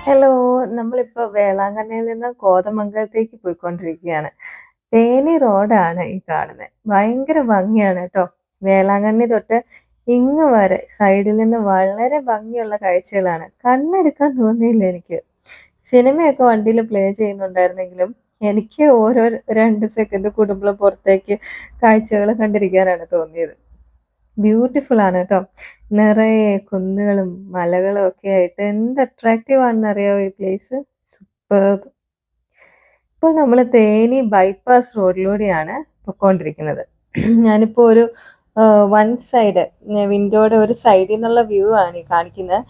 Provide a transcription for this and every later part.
Hello, നമ്മളിപ്പോ വേളാങ്കണ്ണിയിൽ നിന്ന് കോതമംഗലത്തേക്ക് പോയിക്കൊണ്ടിരിക്കുകയാണ്. തേനി റോഡാണ് ഈ കാണുന്നത്. ഭയങ്കര ഭംഗിയാണ് കേട്ടോ. വേളാങ്കണ്ണി തൊട്ട് ഇങ്ങ് വരെ സൈഡിൽ നിന്ന് വളരെ ഭംഗിയുള്ള കാഴ്ചകളാണ്. കണ്ണെടുക്കാൻ തോന്നിയില്ല എനിക്ക്. സിനിമയൊക്കെ വണ്ടിയിൽ പ്ലേ ചെയ്യുന്നുണ്ടായിരുന്നെങ്കിലും എനിക്ക് ഓരോ 2 സെക്കൻഡ് കൂടുമ്പോൾ പുറത്തേക്ക് കാഴ്ചകൾ കണ്ടിരിക്കാനാണ് തോന്നിയത്. ബ്യൂട്ടിഫുൾ ആണ് കേട്ടോ. നിറയെ കുന്നുകളും മലകളും ഒക്കെ ആയിട്ട് എന്ത് അട്രാക്റ്റീവ് ആണെന്നറിയാമോ ഈ പ്ലേസ്. സൂപ്പർബ്. ഇപ്പോൾ നമ്മൾ തേനി ബൈപ്പാസ് റോഡിലൂടെയാണ് പൊക്കോണ്ടിരിക്കുന്നത്. ഞാനിപ്പോൾ ഒരു വൺ സൈഡ് വിൻഡോയുടെ ഒരു സൈഡിൽ നിന്നുള്ള വ്യൂ ആണ് ഈ കാണിക്കുന്നത്.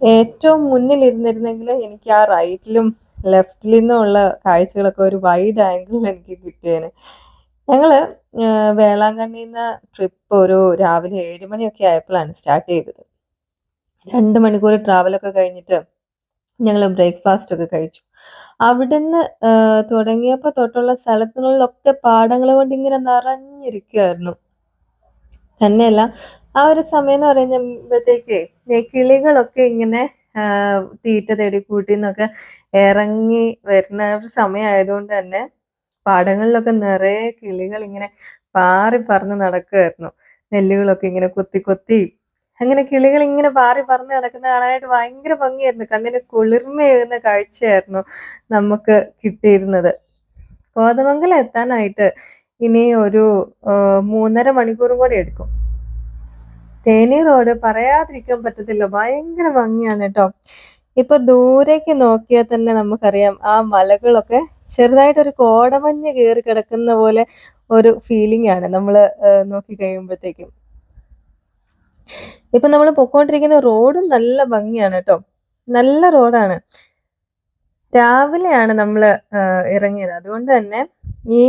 ഏറ്റവും മുന്നിൽ ഇരുന്നിരുന്നെങ്കിൽ എനിക്ക് ആ റൈറ്റിലും ലെഫ്റ്റിൽ നിന്നുമുള്ള കാഴ്ചകളൊക്കെ ഒരു വൈഡ് ആംഗിളിൽ എനിക്ക് കിട്ടിയേനെ. ഞങ്ങള് വേളാങ്കണ്ണിന്ന് ട്രിപ്പ് ഒരു രാവിലെ 7 മണിയൊക്കെ ആയപ്പോഴാണ് സ്റ്റാർട്ട് ചെയ്തത്. 2 മണിക്കൂർ ട്രാവലൊക്കെ കഴിഞ്ഞിട്ട് ഞങ്ങള് ബ്രേക്ക്ഫാസ്റ്റ് ഒക്കെ കഴിച്ചു. അവിടുന്ന് തുടങ്ങിയപ്പോ തൊട്ടുള്ള സ്ഥലങ്ങളിലൊക്കെ പാടങ്ങൾ കൊണ്ട് ഇങ്ങനെ നിറഞ്ഞിരിക്കുകയായിരുന്നു. തന്നെയല്ല, ആ ഒരു സമയം എന്ന് പറയുമ്പോഴത്തേക്ക് കിളികളൊക്കെ ഇങ്ങനെ തീറ്റ തേടി കൂട്ടീന്നൊക്കെ ഇറങ്ങി വരുന്ന ഒരു സമയമായതുകൊണ്ട് തന്നെ പാടങ്ങളിലൊക്കെ നിറയെ കിളികൾ ഇങ്ങനെ പാറി പറന്ന് നടക്കുകയായിരുന്നു. നെല്ലുകളൊക്കെ ഇങ്ങനെ കൊത്തി കൊത്തി അങ്ങനെ കിളികൾ ഇങ്ങനെ പാറി പറന്ന് നടക്കുന്നത് കാണാനായിട്ട് ഭയങ്കര ഭംഗിയായിരുന്നു. കണ്ണിന് കുളിർമയേകുന്ന കാഴ്ചയായിരുന്നു നമുക്ക് കിട്ടിയിരുന്നത്. കോതമംഗലം എത്താനായിട്ട് ഇനി ഒരു 3.5 മണിക്കൂറും കൂടി എടുക്കും. തേനി റോഡ് പറയാതിരിക്കാൻ പറ്റത്തില്ല. ഭയങ്കര ഭംഗിയാണ് കേട്ടോ. ഇപ്പൊ ദൂരേക്ക് നോക്കിയാൽ തന്നെ നമുക്കറിയാം ആ മലകളൊക്കെ ചെറുതായിട്ടൊരു കോടമഞ്ഞ് കയറി കിടക്കുന്ന പോലെ ഒരു ഫീലിംഗ് ആണ് നമ്മള് നോക്കി കഴിയുമ്പോഴത്തേക്കും. ഇപ്പൊ നമ്മൾ പൊക്കോണ്ടിരിക്കുന്ന റോഡും നല്ല ഭംഗിയാണ് കേട്ടോ. നല്ല റോഡാണ്. രാവിലെയാണ് നമ്മള് ഇറങ്ങിയത്. അതുകൊണ്ട് തന്നെ ഈ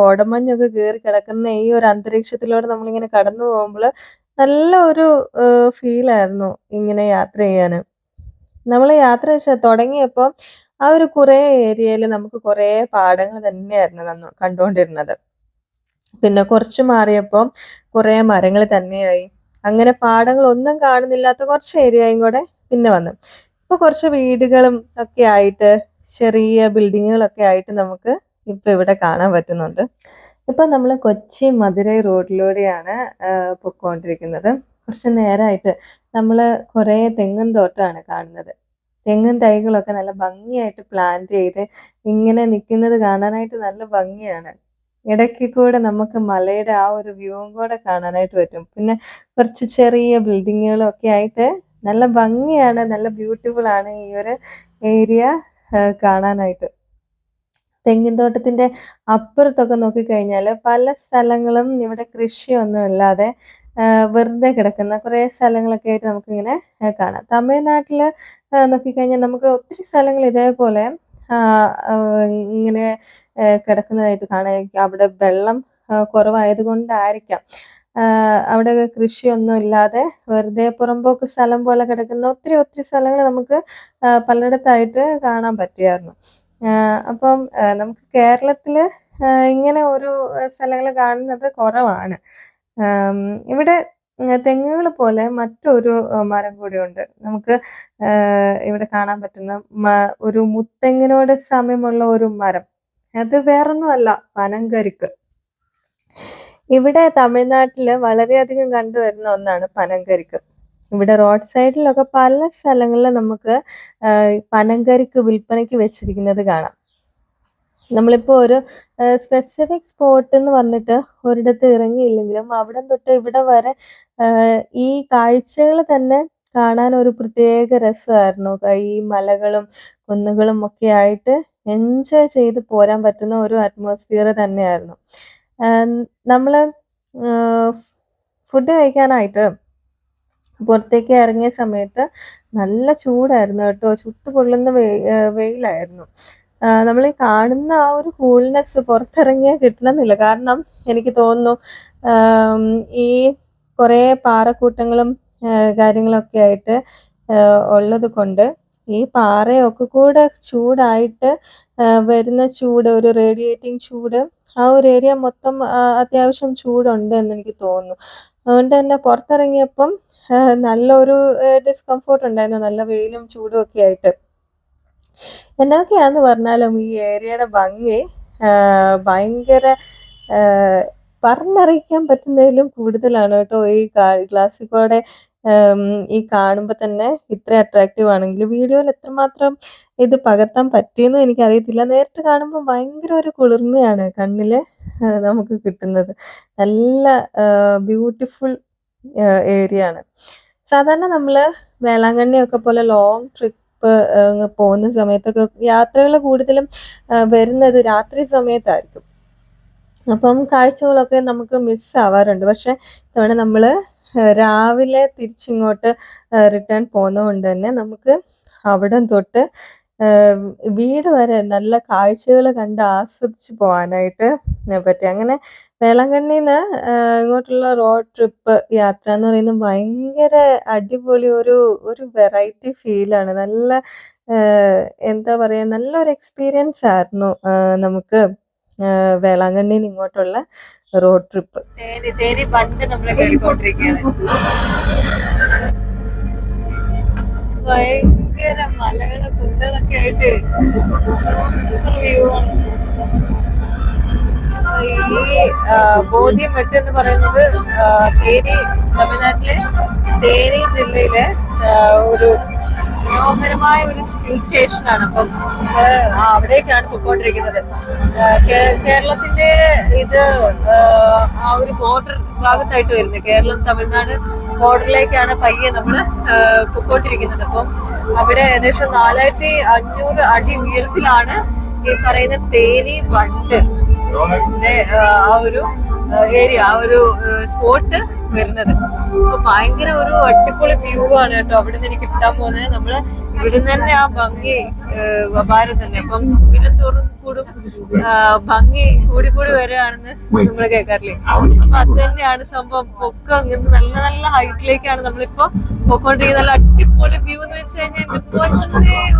കോടമഞ്ഞൊക്കെ കയറി കിടക്കുന്ന ഈ ഒരു അന്തരീക്ഷത്തിലൂടെ നമ്മളിങ്ങനെ കടന്നു പോകുമ്പോൾ നല്ല ഒരു ഫീലായിരുന്നു ഇങ്ങനെ യാത്ര ചെയ്യാന്. നമ്മള് യാത്ര തുടങ്ങിയപ്പോ ആ ഒരു കുറേ ഏരിയയിൽ നമുക്ക് കുറേ പാടങ്ങൾ തന്നെയായിരുന്നു കണ്ടുകൊണ്ടിരുന്നത്. പിന്നെ കുറച്ച് മാറിയപ്പോ കുറേ മരങ്ങൾ തന്നെയായി. അങ്ങനെ പാടങ്ങളൊന്നും കാണുന്നില്ലാത്ത കുറച്ച് ഏരിയയും കൂടെ പിന്നെ വന്നു. ഇപ്പൊ കുറച്ച് വീടുകളും ഒക്കെ ആയിട്ട് ചെറിയ ബിൽഡിങ്ങുകളൊക്കെ ആയിട്ട് നമുക്ക് ഇപ്പൊ ഇവിടെ കാണാൻ പറ്റുന്നുണ്ട്. ഇപ്പൊ നമ്മൾ കൊച്ചി മധുരൈ റോഡിലൂടെയാണ് പൊക്കോണ്ടിരിക്കുന്നത്. കുറച്ച് നേരമായിട്ട് നമ്മള് കുറേ തെങ്ങും തോട്ടമാണ് കാണുന്നത്. തെങ്ങും തൈകളൊക്കെ നല്ല ഭംഗിയായിട്ട് പ്ലാന്റ് ചെയ്ത് ഇങ്ങനെ നിൽക്കുന്നത് കാണാനായിട്ട് നല്ല ഭംഗിയാണ്. ഇടയ്ക്ക് കൂടെ നമുക്ക് മലയുടെ ആ ഒരു വ്യൂവും കൂടെ കാണാനായിട്ട് പറ്റും. പിന്നെ കുറച്ച് ചെറിയ ബിൽഡിങ്ങുകളും ഒക്കെ ആയിട്ട് നല്ല ഭംഗിയാണ്, നല്ല ബ്യൂട്ടിഫുൾ ആണ് ഈ ഒരു ഏരിയ കാണാനായിട്ട്. തെങ്ങിൻ തോട്ടത്തിന്റെ അപ്പുറത്തൊക്കെ നോക്കിക്കഴിഞ്ഞാൽ പല സ്ഥലങ്ങളും ഇവിടെ കൃഷിയൊന്നും ഇല്ലാതെ വെറുതെ കിടക്കുന്ന കുറേ സ്ഥലങ്ങളൊക്കെ ആയിട്ട് നമുക്കിങ്ങനെ കാണാം. തമിഴ്നാട്ടിൽ നോക്കിക്കഴിഞ്ഞാൽ നമുക്ക് ഒത്തിരി സ്ഥലങ്ങൾ ഇതേപോലെ ഇങ്ങനെ കിടക്കുന്നതായിട്ട് കാണാം. അവിടെ വെള്ളം കുറവായത് കൊണ്ടായിരിക്കാം അവിടെ കൃഷിയൊന്നും ഇല്ലാതെ വെറുതെ പുറമ്പോക്ക് സ്ഥലം പോലെ കിടക്കുന്ന ഒത്തിരി ഒത്തിരി സ്ഥലങ്ങൾ നമുക്ക് പലയിടത്തായിട്ട് കാണാൻ പറ്റിയായിരുന്നു. അപ്പം നമുക്ക് കേരളത്തില് ഇങ്ങനെ ഒരു സ്ഥലങ്ങൾ കാണുന്നത് കുറവാണ്. ഇവിടെ തെങ്ങുകൾ പോലെ മറ്റൊരു മരം കൂടിയുണ്ട്. നമുക്ക് ഇവിടെ കാണാൻ പറ്റുന്ന ഒരു മുത്തെങ്ങിനോട് സാമ്യമുള്ള ഒരു മരം. അത് വേറൊന്നുമല്ല, പനങ്കരിക്ക്. ഇവിടെ തമിഴ്നാട്ടില് വളരെയധികം കണ്ടുവരുന്ന ഒന്നാണ് പനങ്കരിക്ക്. ഇവിടെ റോഡ് സൈഡിലൊക്കെ പല സ്ഥലങ്ങളിലും നമുക്ക് പനങ്കരിക്ക് വിൽപ്പനയ്ക്ക് വെച്ചിരിക്കുന്നത് കാണാം. നമ്മളിപ്പോ ഒരു സ്പെസിഫിക് സ്പോട്ട് എന്ന് പറഞ്ഞിട്ട് ഒരിടത്ത് ഇറങ്ങിയില്ലെങ്കിലും അവിടം തൊട്ട് ഇവിടെ വരെ ഈ കാഴ്ചകൾ തന്നെ കാണാൻ ഒരു പ്രത്യേക രസമായിരുന്നു. ഈ മലകളും കുന്നുകളും ഒക്കെ ആയിട്ട് എൻജോയ് ചെയ്ത് പോരാൻ പറ്റുന്ന ഒരു അറ്റ്മോസ്ഫിയർ തന്നെയായിരുന്നു. നമ്മള് ഫുഡ് കഴിക്കാനായിട്ട് പുറത്തേക്ക് ഇറങ്ങിയ സമയത്ത് നല്ല ചൂടായിരുന്നു കേട്ടോ. ചുട്ടുപൊള്ളുന്ന വെയിലായിരുന്നു. നമ്മൾ ഈ കാണുന്ന ആ ഒരു കൂൾനെസ് പുറത്തിറങ്ങിയാൽ കിട്ടണമെന്നില്ല. കാരണം എനിക്ക് തോന്നുന്നു ഈ കുറേ പാറക്കൂട്ടങ്ങളും കാര്യങ്ങളൊക്കെ ആയിട്ട് ഉള്ളത് കൊണ്ട് ഈ പാറയൊക്കെ കൂടെ ചൂടായിട്ട് വരുന്ന ചൂട്, ഒരു റേഡിയേറ്റിംഗ് ചൂട്, ആ ഒരു ഏരിയ മൊത്തം അത്യാവശ്യം ചൂടുണ്ട് എന്ന് എനിക്ക് തോന്നുന്നു. അതുകൊണ്ട് തന്നെ പുറത്തിറങ്ങിയപ്പം നല്ലൊരു ഡിസ്കംഫോർട്ട് ഉണ്ടായിരുന്നു, നല്ല വെയിലും ചൂടും ഒക്കെ ആയിട്ട്. എന്നൊക്കെയാന്ന് പറഞ്ഞാലും ഈ ഏരിയയുടെ ഭംഗി ഭയങ്കര പറഞ്ഞറിയിക്കാൻ പറ്റുന്നതിലും കൂടുതലാണ് കേട്ടോ. ഈ ക്ലാസിക്കോടെ ഈ കാണുമ്പോൾ തന്നെ ഇത്ര അട്രാക്റ്റീവ് ആണെങ്കിൽ വീഡിയോയിൽ എത്രമാത്രം ഇത് പകർത്താൻ പറ്റിയെന്ന് എനിക്കറിയത്തില്ല. നേരിട്ട് കാണുമ്പോൾ ഭയങ്കര ഒരു കുളിർമയാണ് കണ്ണിൽ നമുക്ക് കിട്ടുന്നത്. നല്ല ബ്യൂട്ടിഫുൾ ഏരിയ ആണ്. സാധാരണ നമ്മൾ വേളാങ്കണ്ണിയൊക്കെ പോലെ ലോങ് ട്രിപ്പ് പോകുന്ന സമയത്തൊക്കെ യാത്രകൾ കൂടുതലും വരുന്നത് രാത്രി സമയത്തായിരിക്കും. അപ്പം കാഴ്ചകളൊക്കെ നമുക്ക് മിസ്സാവാറുണ്ട്. പക്ഷെ ഇത്തവണ നമ്മൾ രാവിലെ തിരിച്ചിങ്ങോട്ട് റിട്ടേൺ പോകുന്നതുകൊണ്ട് തന്നെ നമുക്ക് അവിടം തൊട്ട് വീട് വരെ നല്ല കാഴ്ചകൾ കണ്ട് ആസ്വദിച്ച് പോകാനായിട്ട് പറ്റി. അങ്ങനെ വേളാങ്കണ്ണിന്ന് ഇങ്ങോട്ടുള്ള റോഡ് ട്രിപ്പ് യാത്ര എന്ന് പറയുന്നത് ഭയങ്കര അടിപൊളി ഒരു വെറൈറ്റി ഫീലാണ്. നല്ല എന്താ പറയുക, നല്ലൊരു എക്സ്പീരിയൻസ് ആയിരുന്നു നമുക്ക് വേളാങ്കണ്ണിന്ന് ഇങ്ങോട്ടുള്ള റോഡ് ട്രിപ്പ്. തേനി പണ്ട് നമ്മൾ കേറിക്കൊണ്ടിരിക്കുകയാണ്. ഭയങ്കര മലകളെ കുന്നുകളൊക്കെ ആയിട്ട് വ്യൂ ആണ്. ഈ ബോധ്യമട്ട് എന്ന് പറയുന്നത് തേനി, തമിഴ്നാട്ടിലെ തേനി ജില്ലയിലെ ഒരു മനോഹരമായ ഒരു ഹിൽ സ്റ്റേഷനാണ്. അപ്പം നമ്മള് അവിടേക്കാണ് പോയിക്കൊണ്ടിരിക്കുന്നത്. കേരളത്തിന്റെ ഇത് ആ ഒരു ബോർഡർ ഭാഗത്തായിട്ട് വരുന്നത്, കേരളം തമിഴ്നാട് ബോർഡറിലേക്കാണ് പയ്യെ നമ്മള് പൊക്കോണ്ടിരിക്കുന്നത്. അപ്പം അവിടെ ഏകദേശം 4500 അടി ഉയരത്തിലാണ് ഈ പറയുന്ന തേനി ബണ്ട് ആ ഒരു ഏരിയ, ആ ഒരു സ്പോട്ട് വരുന്നത്. അപ്പൊ ഭയങ്കര ഒരു അടിപൊളി വ്യൂ ആണ് കേട്ടോ അവിടെ നിന്ന് എനിക്ക് കിട്ടാൻ പോകുന്നത്. നമ്മള് ഇവിടുന്ന് തന്നെ ആ ഭംഗി അപാരം തന്നെ. അപ്പം ഉയരം തോറും കൂടും ഭംഗി കൂടി വരികയാണെന്ന് നമ്മൾ കേൾക്കാറില്ലേ. അപ്പൊ അത് തന്നെയാണ് സംഭവം. പൊക്കം അങ്ങനെ നല്ല നല്ല ഹൈറ്റിലേക്കാണ് നമ്മളിപ്പോ പൊക്കോണ്ടിരിക്കുന്നത്. നല്ല അടിപൊളി വ്യൂ എന്ന് വെച്ച് കഴിഞ്ഞാൽ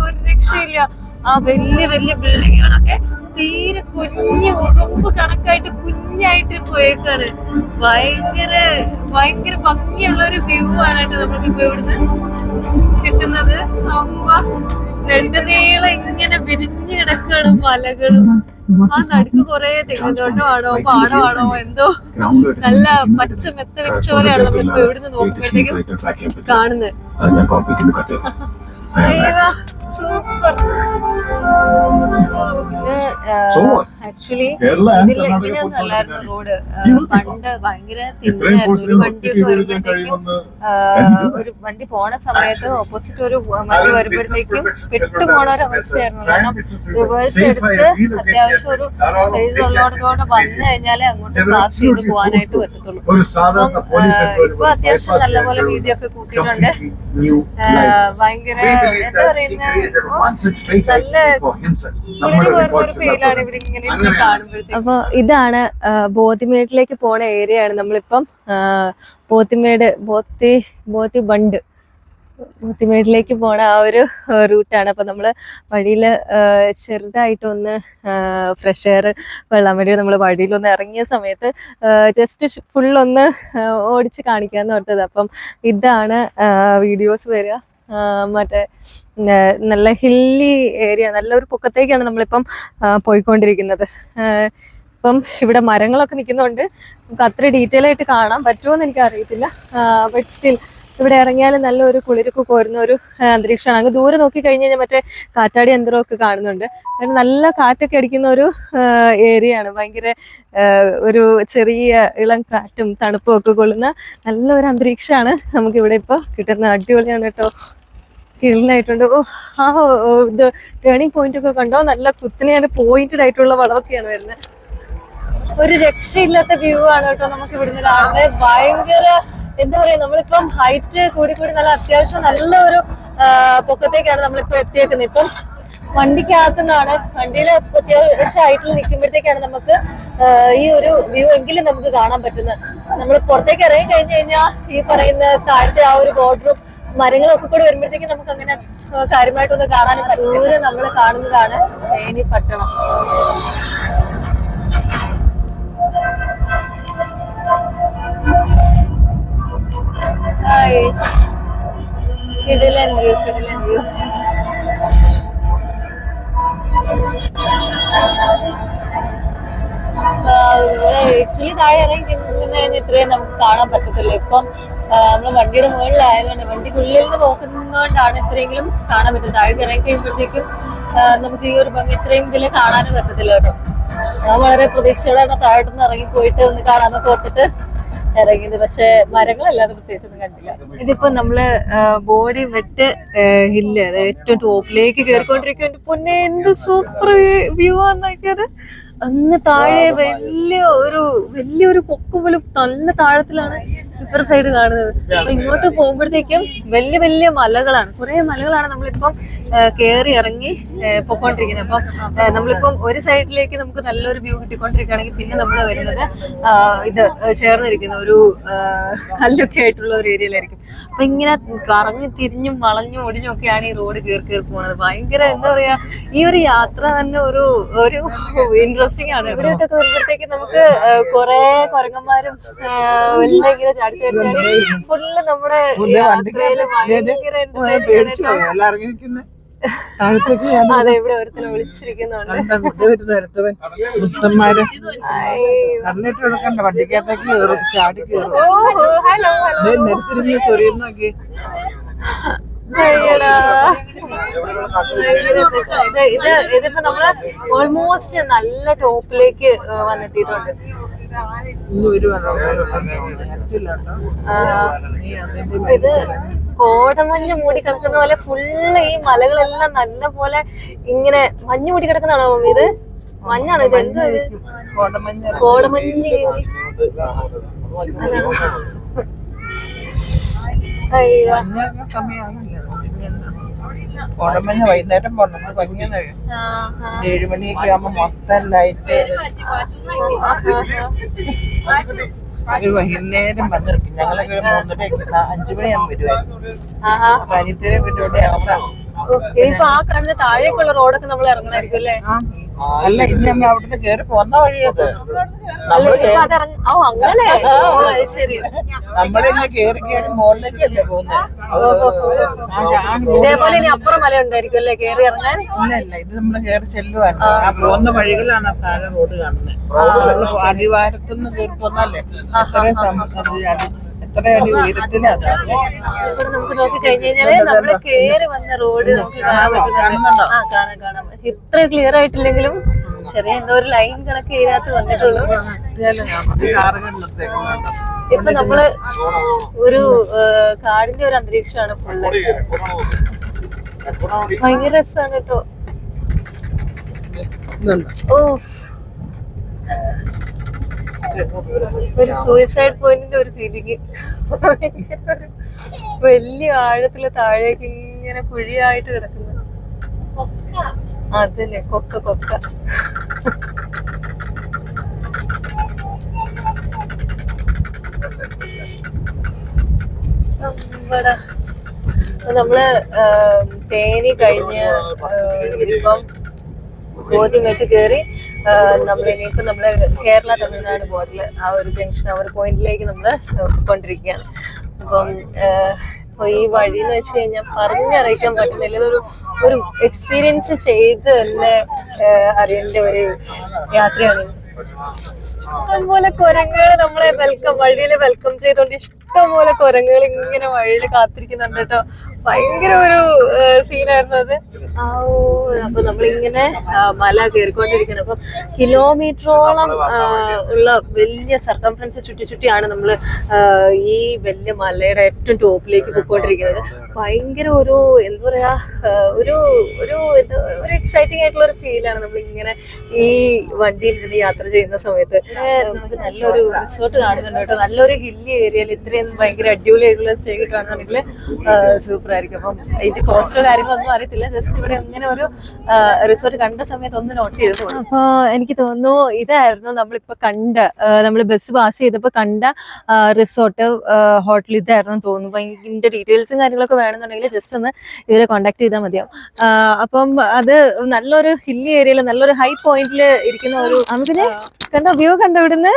ഒരു രക്ഷയില്ല. ആ വലിയ വലിയ ബിൽഡിങ്ങുകളൊക്കെ തീരെ കുഞ്ഞു ഉറുമ്പ് കണക്കായിട്ട് കുഞ്ഞായിട്ട് പോയേക്കാണ്. ഭയങ്കര ഭയങ്കര ഭംഗിയുള്ള ഒരു വ്യൂ ആണ് കേട്ടോ നമ്മൾക്കിപ്പോ ഇവിടുന്ന് കിട്ടുന്നത്. അമ്മ നെടുനീളം ഇങ്ങനെ വിരിഞ്ഞു കിടക്കാണ് മലകളും. ആ നടുക്ക് കുറെ തെങ്ങുതോട്ടമാണോ പാടമാണോ എന്തോ നല്ല പച്ച മെത്ത വെച്ച പോലെയാണ് നമ്മളിപ്പോ ഇവിടുന്ന് നോക്കുമ്പോഴത്തേക്കും കാണുന്നത്. ആക്ച്വലി ഇങ്ങനെയൊന്നും അല്ലായിരുന്നു റോഡ്. പണ്ട് ഭയങ്കര തിന്നായിരുന്നു. ഒരു വണ്ടിയൊക്കെ വരുമ്പോഴത്തേക്കും ഒരു വണ്ടി പോണ സമയത്ത് ഓപ്പോസിറ്റ് ഒരു വണ്ടി വരുമ്പോഴത്തേക്കും പെട്ടുപോണ ഒരു അവസ്ഥയായിരുന്നു. കാരണം റിവേഴ്സ് എടുത്ത് അത്യാവശ്യം ഒരു സൈസ് ഉള്ളതോടെ വന്നു കഴിഞ്ഞാലേ അങ്ങോട്ട് പാസ് ചെയ്ത് പോകാനായിട്ട് പറ്റത്തുള്ളൂ. അപ്പം ഇപ്പൊ അത്യാവശ്യം നല്ലപോലെ വീതിയൊക്കെ കൂട്ടിയിട്ടുണ്ട്. ഭയങ്കര എന്താ പറയുന്ന നല്ല ഒരു ഫീലാണ് ഇവിടെ ഇങ്ങനെ കാണുമ്പോഴത്തേക്ക്. അപ്പൊ ഇതാണ് ബോത്തിമേട്ടിലേക്ക് പോണ ഏരിയ ആണ് നമ്മളിപ്പം. ബോത്തിമേട് ബോത്തിമേട്ടിലേക്ക് പോണ ആ ഒരു റൂട്ടാണ്. അപ്പൊ നമ്മള് വഴിയില് ചെറുതായിട്ടൊന്ന് ഫ്രഷ് എയർ വെള്ളാൻ വേണ്ടി നമ്മൾ വഴിയിലൊന്ന് ഇറങ്ങിയ സമയത്ത് ജസ്റ്റ് ഫുള്ളൊന്ന് ഓടിച്ച് കാണിക്കാന്ന് പറഞ്ഞത്. അപ്പം ഇതാണ് വീഡിയോസ് വരിക. മറ്റേ നല്ല ഹില്ലി ഏരിയ, നല്ലൊരു പൊക്കത്തേക്കാണ് നമ്മളിപ്പം പോയിക്കൊണ്ടിരിക്കുന്നത്. ഇപ്പം ഇവിടെ മരങ്ങളൊക്കെ നിൽക്കുന്നുണ്ട്. നമുക്ക് അത്ര ഡീറ്റെയിൽ ആയിട്ട് കാണാൻ പറ്റുമോന്ന് എനിക്ക് അറിയത്തില്ല. ബട്ട് സ്റ്റിൽ ഇവിടെ ഇറങ്ങിയാൽ നല്ലൊരു കുളിരൊക്കെ കോരുന്ന ഒരു അന്തരീക്ഷമാണ്. അങ്ങ് ദൂരെ നോക്കി കഴിഞ്ഞ് കഴിഞ്ഞാൽ മറ്റേ കാറ്റാടി യന്ത്രമൊക്കെ കാണുന്നുണ്ട്. കാരണം നല്ല കാറ്റൊക്കെ അടിക്കുന്ന ഒരു ഏരിയ ആണ്. ഭയങ്കര ഒരു ചെറിയ ഇളം കാറ്റും തണുപ്പും ഒക്കെ കൊള്ളുന്ന നല്ലൊരു അന്തരീക്ഷമാണ് നമുക്കിവിടെ ഇപ്പോൾ കിട്ടുന്നത്. അടിപൊളിയാണ് കേട്ടോ, കിളിനായിട്ടുണ്ട്. ആ ഇത് ടേണിംഗ് പോയിന്റ് ഒക്കെ കണ്ടോ, നല്ല കുത്തിനെയാണ് പോയിന്റഡ് ആയിട്ടുള്ള വളവൊക്കെയാണ് വരുന്നത്. ഒരു രക്ഷയില്ലാത്ത വ്യൂ ആണ് കേട്ടോ നമുക്ക് ഇവിടുന്ന് കാണുന്നത്. ഭയങ്കര എന്താ പറയാ, നമ്മളിപ്പം ഹൈറ്റ് കൂടി നല്ല അത്യാവശ്യം നല്ല ഒരു പൊക്കത്തേക്കാണ് നമ്മളിപ്പോ എത്തിയേക്കുന്നത്. ഇപ്പം വണ്ടിക്കകത്തുനിന്നാണ്, വണ്ടിയിൽ അത്യാവശ്യം ഹൈറ്റിൽ നിൽക്കുമ്പോഴത്തേക്കാണ് നമുക്ക് ഈ ഒരു വ്യൂ എങ്കിലും നമുക്ക് കാണാൻ പറ്റുന്നത്. നമ്മൾ പുറത്തേക്ക് ഇറങ്ങി കഴിഞ്ഞു കഴിഞ്ഞാൽ ഈ പറയുന്ന താഴത്തെ ആ ഒരു ബോർഡറും മരങ്ങളൊക്കെ കൂടി വരുമ്പോഴത്തേക്കും നമുക്ക് അങ്ങനെ കാര്യമായിട്ടൊന്നും കാണാനും പറ്റും. ദൂരെ നമ്മൾ കാണുന്നതാണ് തേനി പട്ടണം. കിടിലൻ വ്യൂ. ആക്ച്വലി താഴെ ഇറങ്ങി കഴിഞ്ഞാൽ ഇത്രയും നമുക്ക് കാണാൻ പറ്റത്തില്ല. ഇപ്പം നമ്മള് വണ്ടിയുടെ മുകളിലായതുകൊണ്ട് വണ്ടിക്കുള്ളിൽ നിന്ന് നോക്കുന്നതുകൊണ്ടാണ് ഇത്രയെങ്കിലും കാണാൻ പറ്റുന്നത്. താഴെ ഇറങ്ങി കഴിയുമ്പോഴത്തേക്കും നമുക്ക് ഈ ഒരു ഭംഗി ഇത്രയും ഇതിൽ കാണാനും പറ്റത്തില്ല കേട്ടോ. ഞാൻ വളരെ പ്രതീക്ഷയോടെ താഴോട്ടൊന്ന് ഇറങ്ങി പോയിട്ട് ഒന്ന് കാണാമെന്നൊക്കെ ഓർത്തിട്ട് ഇറങ്ങിയത്. പക്ഷെ മരങ്ങളല്ലാതെ പ്രത്യേകിച്ചൊന്നും കണ്ടില്ല. ഇതിപ്പോ നമ്മള് ബോഡി വെട്ട് ഹില്ല്, അത് ഏറ്റവും ടോപ്പിലേക്ക് കയറിക്കൊണ്ടിരിക്കുന്നുണ്ട്. പൊന്നെ എന്ത് സൂപ്പർ വ്യൂ ആണെന്നൊക്കെയത്. അങ്ങ് താഴെ വലിയൊരു കൊക്ക് പോലും നല്ല താഴത്തിലാണ് ഇപ്പുറ സൈഡ് കാണുന്നത്. അപ്പൊ ഇങ്ങോട്ട് പോകുമ്പോഴത്തേക്കും വലിയ വലിയ മലകളാണ്, കുറെ മലകളാണ് നമ്മളിപ്പം കയറി ഇറങ്ങി പൊക്കോണ്ടിരിക്കുന്നത്. അപ്പം നമ്മളിപ്പം ഒരു സൈഡിലേക്ക് നമുക്ക് നല്ലൊരു വ്യൂ കിട്ടിക്കൊണ്ടിരിക്കുകയാണെങ്കിൽ പിന്നെ നമ്മൾ വരുന്നത് ഇത് ചേർന്നിരിക്കുന്ന ഒരു കല്ലൊക്കെ ആയിട്ടുള്ള ഒരു ഏരിയയിലായിരിക്കും. അപ്പൊ ഇങ്ങനെ കറങ്ങി തിരിഞ്ഞും വളഞ്ഞും ഒടിഞ്ഞും ഒക്കെയാണ് ഈ റോഡ് കയറി പോകുന്നത്. ഭയങ്കര എന്താ പറയാ, ഈ ഒരു യാത്ര തന്നെ ഒരു ഇൻട്രസ്റ്റിംഗ് ആണ്. ഇവിടെയൊക്കെ വരുമ്പോഴത്തേക്ക് നമുക്ക് കുറെ കുരങ്ങന്മാരും എല്ലാം ഇങ്ങനെ ചാടി ഫുള്ള് നമ്മുടെ യാത്രയില് ഭയങ്കര അതെ. ഇവിടെ ഒരുത്തനെ വിളിച്ചിരിക്കുന്നുണ്ട്. ഇതിപ്പോ നമ്മള് ഓൾമോസ്റ്റ് നല്ല ടോപ്പിലേക്ക് വന്നെത്തിയിട്ടുണ്ട്. ഇത് കോടമഞ്ഞ് മൂടി കിടക്കുന്ന പോലെ ഫുള്ള് ഈ മലകളെല്ലാം നല്ല പോലെ ഇങ്ങനെ മഞ്ഞ് മൂടി കിടക്കുന്നതാണോ മമ്മി? ഇത് മഞ്ഞാണോ? ഇത് എന്താ കോടമഞ്ഞ്? അയ്യോ, കോടമഞ്ഞ് വൈകുന്നേരം പോകണം. ഭംഗിയാണ്. 7 മണിയൊക്കെ ആകുമ്പോ മൊത്തം ലൈറ്റ് വൈകുന്നേരം വന്നിരിക്കും. ഞങ്ങളൊക്കെ 3:30 5 മണിയാകുമ്പോൾ വരുമായിരുന്നു. അപ്പൊ അനിയത്തിനെ വീട്ടിലൂടെ ഇറങ്ങാം. ഇപ്പൊ ആ കാണുന്ന താഴേക്കുള്ള റോഡൊക്കെ നമ്മൾ ഇറങ്ങണായിരിക്കും അല്ലേ? അല്ല, ഇനി നമ്മൾ അവിടുന്ന് കേറി പോന്ന വഴിയത്. അങ്ങനെ ശരി. നമ്മളിന്ന് കേറി മുകളിലേക്കല്ലേ പോകുന്നത്. ഇതേപോലെ ഇനി അപ്പുറം മല ഉണ്ടായിരിക്കും അല്ലേ കേറി ഇറങ്ങാൻ? ഇല്ല, ഇത് നമ്മള് കേറി ചെല്ലുവാണ്. ആ പോകുന്ന വഴികളാണ് താഴെ റോഡ് കാണുന്നത്. അടിവാരത്തുനിന്ന് കേറി പോന്നല്ലേ എത്ര അടി ഉയരത്തില്. അതാണ് നമുക്ക് നോക്കി കഴിഞ്ഞു കഴിഞ്ഞാല് നമ്മള് കേറി വന്ന റോഡ് നമുക്ക് കാണാൻ പറ്റുന്നുണ്ട്. കാണാം. ഇത്ര ക്ലിയർ ആയിട്ടില്ലെങ്കിലും ചെറിയ എന്തോ ഒരു ലൈൻ കണക്ക് ഇതിനകത്ത് വന്നിട്ടുള്ളൂ. ഇപ്പൊ നമ്മള് ഒരു കാടിന്റെ ഒരു അന്തരീക്ഷമാണ് ഫുള്ള്. ഭയങ്കര രസമാണ് കേട്ടോ. ഓ, ഒരു സൂയിസൈഡ് പോയിന്റിന്റെ ഒരു ഫീലിംഗ്. വലിയ ആഴത്തില് താഴേക്ക് ഇങ്ങനെ കുഴിയായിട്ട് കിടക്കുന്നത്. അതല്ലേ കൊക്ക. നമ്മള് തേനി കഴിഞ്ഞ് ഇപ്പം ബോധ്യമേറ്റ് കയറി നമ്മളിനിയിപ്പോ നമ്മള് കേരള തമിഴ്നാട് ബോർഡറിൽ ആ ഒരു ജംഗ്ഷൻ, ആ ഒരു പോയിന്റിലേക്ക് നമ്മള് കൊണ്ടിരിക്കുകയാണ്. അപ്പം ഈ വഴി എന്ന് വെച്ച് കഴിഞ്ഞാൽ പറഞ്ഞറിയിക്കാൻ പറ്റുന്നില്ല. ഇതൊരു എക്സ്പീരിയൻസ് ചെയ്ത് തന്നെ അറിയേണ്ട ഒരു യാത്രയാണ്. ഇഷ്ടംപോലെ കുരങ്ങുകൾ നമ്മളെ വഴിയിൽ വെൽക്കം ചെയ്തോണ്ട് ഇഷ്ടംപോലെ കുരങ്ങുകൾ ഇങ്ങനെ വഴിയിൽ കാത്തിരിക്കുന്നുണ്ട് കേട്ടോ. ഭയങ്കര ഒരു സീനായിരുന്നു അത്. അപ്പൊ നമ്മളിങ്ങനെ മല കയറിക്കൊണ്ടിരിക്കണം. അപ്പം കിലോമീറ്ററോളം ഉള്ള വലിയ സർക്കംഫറൻസ് ചുറ്റിയാണ് നമ്മള് ഈ വലിയ മലയുടെ ഏറ്റവും ടോപ്പിലേക്ക് പോയിക്കൊണ്ടിരിക്കുന്നത്. ഭയങ്കര എന്താ പറയാ, ഒരു എക്സൈറ്റിംഗ് ആയിട്ടുള്ള ഒരു ഫീലാണ് നമ്മളിങ്ങനെ ഈ വണ്ടിയിൽ യാത്ര ചെയ്യുന്ന സമയത്ത്. നമുക്ക് നല്ലൊരു റിസോർട്ട് കാണുന്നുണ്ട് കേട്ടോ. നല്ലൊരു ഹില്ലി ഏരിയയിൽ ഇത്രയും ഭയങ്കര അടിപൊളി ആയിട്ടുള്ള സ്റ്റേ കിട്ടുകയാണെന്നുണ്ടെങ്കിൽ സൂപ്പർ ആയിരിക്കും. അപ്പം ഇത് കോസ്റ്റോ കാര്യങ്ങളൊന്നും അറിയത്തില്ല. ജസ്റ്റ് ഇവിടെ അങ്ങനെ ഒരു റിസോർട്ട് കണ്ട സമയത്ത് ഒന്ന് നോട്ട് ചെയ്തു. അപ്പൊ എനിക്ക് തോന്നുന്നു ഇതായിരുന്നു നമ്മള് ബസ് പാസ് ചെയ്തപ്പോ കണ്ട റിസോർട്ട്, ഹോട്ടൽ ഇതായിരുന്നു തോന്നുന്നു. ഇതിന്റെ ഡീറ്റെയിൽസും കാര്യങ്ങളൊക്കെ വേണമെന്നുണ്ടെങ്കിൽ ജസ്റ്റ് ഒന്ന് ഇവരെ കോൺടാക്ട് ചെയ്താൽ മതിയാവും. അപ്പം അത് നല്ലൊരു ഹില്ലി ഏരിയയിൽ നല്ലൊരു ഹൈ പോയിന്റിൽ ഇരിക്കുന്ന ഒരു, നമുക്കിത് കണ്ടോ വ്യൂ കണ്ടോ ഇവിടുന്ന്?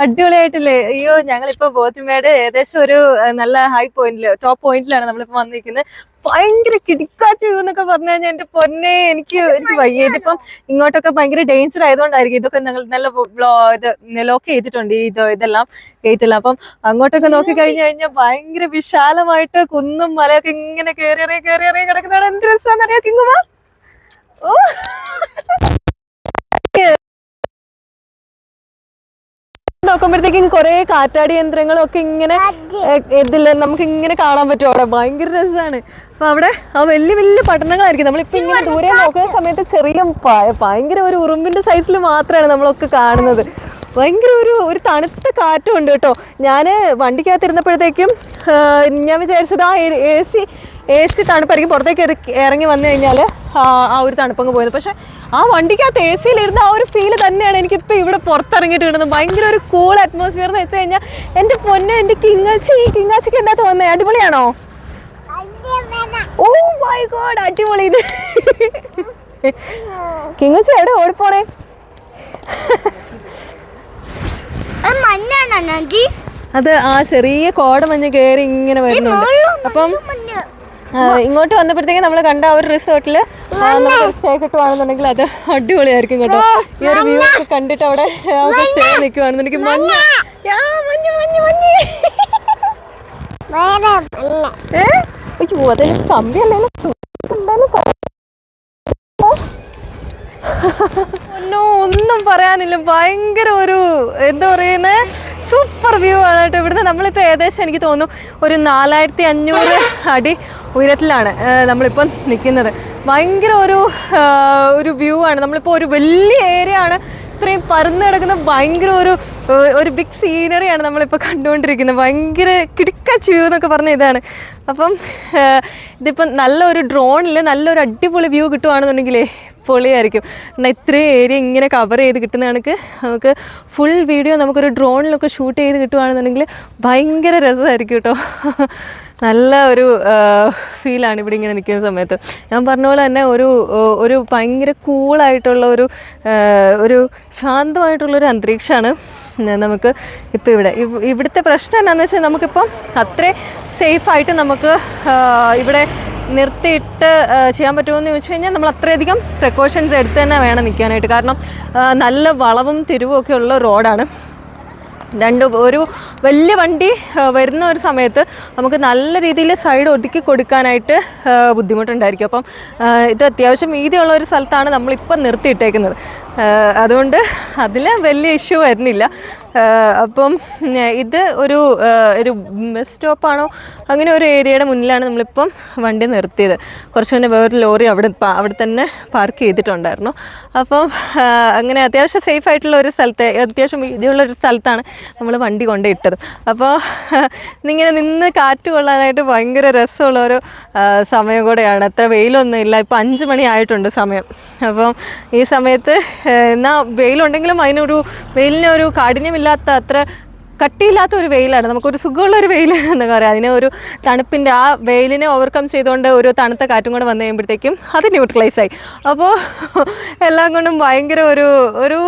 അടിപൊളിയായിട്ടില്ലേ? അയ്യോ, ഞങ്ങളിപ്പോ ബോത്തിമേട് ഏകദേശം ഒരു നല്ല ഹൈ പോയിന്റില്, ടോപ്പ് പോയിന്റിലാണ് നമ്മളിപ്പോ വന്നിരിക്കുന്നത്. ഭയങ്കര കിടിക്കാച്ച് വ്യൂ എന്നൊക്കെ പറഞ്ഞു കഴിഞ്ഞാൽ എന്റെ പൊന്നെ, എനിക്ക് വയ്യ. ഇതിപ്പം ഇങ്ങോട്ടൊക്കെ ഭയങ്കര ഡേഞ്ചർ ആയതുകൊണ്ടായിരിക്കും ഇതൊക്കെ ഞങ്ങൾ നല്ല ഇത് ലോക്ക് ചെയ്തിട്ടുണ്ട്, ഇതെല്ലാം ഗേറ്റെല്ലാം. അപ്പം അങ്ങോട്ടൊക്കെ നോക്കി കഴിഞ്ഞു കഴിഞ്ഞാൽ ഭയങ്കര വിശാലമായിട്ട് കുന്നും മലയൊക്കെ ഇങ്ങനെ കേറി കിടക്കുന്നതാണ്. എന്ത് രസമാണെന്നറിയാം കിങ്ങുമ. ഓ, നോക്കുമ്പോഴത്തേക്കും കുറെ കാറ്റാടി യന്ത്രങ്ങളും ഒക്കെ ഇങ്ങനെ ഇതില് നമുക്ക് ഇങ്ങനെ കാണാൻ പറ്റും. അവിടെ ഭയങ്കര രസമാണ്. അപ്പൊ അവിടെ ആ വലിയ വലിയ പട്ടണങ്ങളായിരിക്കും. നമ്മളിപ്പോ ഇങ്ങനെ ദൂരെ നോക്കുന്ന സമയത്ത് ചെറിയ ഭയങ്കര ഒരു ഉറുമ്പിന്റെ സൈസിൽ മാത്രമാണ് നമ്മളൊക്കെ കാണുന്നത്. ഭയങ്കര ഒരു തണുത്ത കാറ്റും ഉണ്ട് കേട്ടോ. ഞാന് വണ്ടിക്കകത്തിരുന്നപ്പോഴത്തേക്കും ഞാൻ വിചാരിച്ചത് ആ എ സി തണുപ്പായിരിക്കും, പുറത്തേക്ക് ഇറങ്ങി വന്നു കഴിഞ്ഞാൽ ആ ഒരു തണുപ്പങ്ങ് പോയത്. പക്ഷെ ആ വണ്ടിക്കകത്ത് എ സിയിലിരുന്ന ആ ഒരു ഫീല് തന്നെയാണ് എനിക്കിപ്പോൾ ഇവിടെ പുറത്തിറങ്ങിയിട്ട് കിട്ടുന്നത്. ഭയങ്കര ഒരു കൂൾ അറ്റ്മോസ്ഫിയർ എന്ന് വെച്ച് കഴിഞ്ഞാൽ എൻ്റെ പൊന്നെ, എൻ്റെ കിങ്ങാച്ചിക്ക് എന്താ തോന്നുന്നത്? അടിപൊളിയാണോ? ഓ മൈ ഗോഡ്, അടിപൊളി. ഇത് കിങ്ങാച്ചി എവിടെ ഓടിപ്പോണേ? അത് ആ ചെറിയ കോടമഞ്ഞ് കയറി ഇങ്ങനെ വരുന്നുണ്ട്. അപ്പം ഇങ്ങോട്ട് വന്നപ്പോഴത്തേക്കും നമ്മൾ കണ്ട ആ ഒരു റിസോർട്ടില് നമുക്ക് സ്റ്റേ കിട്ടുവാണെന്നുണ്ടെങ്കിൽ അത് അടിപൊളിയായിരിക്കും കേട്ടോ. ഈ ഒരു വ്യൂ ഒക്കെ കണ്ടിട്ട് അവിടെ സ്റ്റേ നിൽക്കുവാണെന്നുണ്ടെങ്കിൽ മഞ്ഞ് അയ്യോ, അതെല്ലാം കമ്പിയല്ലോ. ഒന്നും പറയാനില്ല. ഭയങ്കര ഒരു എന്താ പറയുന്നത്, സൂപ്പർ വ്യൂ ആണ് കേട്ടോ ഇവിടുന്ന്. നമ്മളിപ്പോൾ ഏകദേശം എനിക്ക് തോന്നുന്നു ഒരു 4500 അടി ഉയരത്തിലാണ് നമ്മളിപ്പം നിൽക്കുന്നത്. ഭയങ്കര ഒരു വ്യൂ ആണ്. നമ്മളിപ്പോൾ ഒരു വലിയ ഏരിയ ആണ്, ഇത്രയും പരന്ന് കിടക്കുന്ന ഭയങ്കര ഒരു ബിഗ് സീനറിയാണ് നമ്മളിപ്പോൾ കണ്ടുകൊണ്ടിരിക്കുന്നത്. ഭയങ്കര കിടുക്കാച്ച് വ്യൂ എന്നൊക്കെ പറഞ്ഞ ഇതാണ്. അപ്പം ഇതിപ്പം നല്ലൊരു ഡ്രോണിൽ നല്ലൊരു അടിപൊളി വ്യൂ കിട്ടുവാണെന്നുണ്ടെങ്കിലേ പൊളിയായിരിക്കും. എന്നാൽ ഇത്രയും ഏരിയ ഇങ്ങനെ കവർ ചെയ്ത് കിട്ടുന്ന കണക്ക് നമുക്ക് ഫുൾ വീഡിയോ നമുക്കൊരു ഡ്രോണിലൊക്കെ ഷൂട്ട് ചെയ്ത് കിട്ടുവാണെന്നുണ്ടെങ്കിൽ ഭയങ്കര രസമായിരിക്കും കേട്ടോ. നല്ല ഒരു ഫീലാണ് ഇവിടെ ഇങ്ങനെ നിൽക്കുന്ന സമയത്ത്. ഞാൻ പറഞ്ഞ പോലെ തന്നെ ഒരു ഭയങ്കര കൂളായിട്ടുള്ള ഒരു ശാന്തമായിട്ടുള്ളൊരു അന്തരീക്ഷമാണ് നമുക്ക് ഇപ്പോൾ ഇവിടുത്തെ പ്രശ്നം എന്താണെന്ന് വെച്ചാൽ നമുക്കിപ്പം അത്രേ സേഫായിട്ട് നമുക്ക് ഇവിടെ നിർത്തിയിട്ട് ചെയ്യാൻ പറ്റുമോ എന്ന് ചോദിച്ചു കഴിഞ്ഞാൽ നമ്മൾ അത്രയധികം പ്രിക്കോഷൻസ് എടുത്ത് തന്നെ വേണം നിൽക്കാനായിട്ട്. കാരണം നല്ല വളവും തിരിവും ഒക്കെ ഉള്ള റോഡാണ്. ഒരു വലിയ വണ്ടി വരുന്ന ഒരു സമയത്ത് നമുക്ക് നല്ല രീതിയിൽ സൈഡ് ഒതുക്കി കൊടുക്കാനായിട്ട് ബുദ്ധിമുട്ടുണ്ടായിരിക്കും. അപ്പം ഇത് അത്യാവശ്യം വീതിയുള്ള ഒരു സ്ഥലത്താണ് നമ്മളിപ്പം നിർത്തിയിട്ടേക്കുന്നത്. അതുകൊണ്ട് അതിൽ വലിയ ഇഷ്യൂ വരുന്നില്ല. അപ്പം ഇത് ഒരു ബസ് സ്റ്റോപ്പാണോ അങ്ങനെ ഒരു ഏരിയയുടെ മുന്നിലാണ് നമ്മളിപ്പം വണ്ടി നിർത്തിയത്. കുറച്ച് മുന്നേ വേറൊരു ലോറി അവിടെ തന്നെ പാർക്ക് ചെയ്തിട്ടുണ്ടായിരുന്നു. അപ്പം അങ്ങനെ അത്യാവശ്യം സേഫായിട്ടുള്ള ഒരു സ്ഥലത്ത്, അത്യാവശ്യം വീതിയുള്ളൊരു സ്ഥലത്താണ് നമ്മൾ വണ്ടി കൊണ്ടിട്ടത്. അപ്പോൾ ഇന്നിങ്ങനെ നിന്ന് കാറ്റ് കൊള്ളാനായിട്ട് ഭയങ്കര രസമുള്ളൊരു സമയം കൂടെയാണ്. അത്ര വെയിലൊന്നും ഇല്ല. ഇപ്പോൾ 5 മണി ആയിട്ടുണ്ട് സമയം. അപ്പം ഈ സമയത്ത് എന്നാൽ വെയിലുണ്ടെങ്കിലും വെയിലിന് ഒരു കാഠിന്യമില്ലാത്ത, അത്ര കട്ടിയില്ലാത്ത ഒരു വെയിലാണ്. നമുക്കൊരു സുഖമുള്ളൊരു വെയിൽ എന്നൊക്കെ പറയാം. അതിനെ ഒരു തണുപ്പിൻ്റെ ആ വെയിലിനെ ഓവർകം ചെയ്തുകൊണ്ട് ഒരു തണുത്ത കാറ്റും കൂടെ വന്നു കഴിയുമ്പോഴത്തേക്കും അത് ന്യൂട്രലൈസായി. അപ്പോൾ എല്ലാം കൊണ്ടും ഭയങ്കര ഒരു